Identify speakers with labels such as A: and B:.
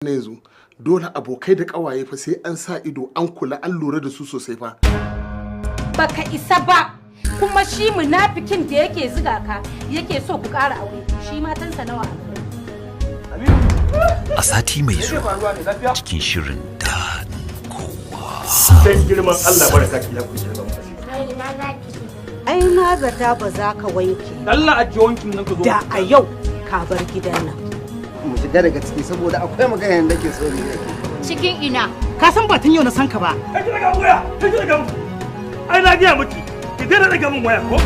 A: na yanzu dole abokai da kawaye fa sai an sa ido an kula an lura da su sosai fa.
B: Baka isa ba kuma shi munafikin da yake ziga ka yake so ku ƙara aure shi matansa nawa
C: a sati mai zuwa cikin shirin Dadin Kowa.
D: Dan girman Allah baraka ki ya kuce zama
E: ai na zata ba za ka wanke
D: Allah a ji wankin nan ka zo
E: da a yau ka bar gidan nan
F: mu shiga daga ciki saboda akwai magana da ke so ne
B: cikin ina
E: ka san batun yau na san ka ba
D: kai daga waya kai daga ai na ga miki ki dai daga mun waya ko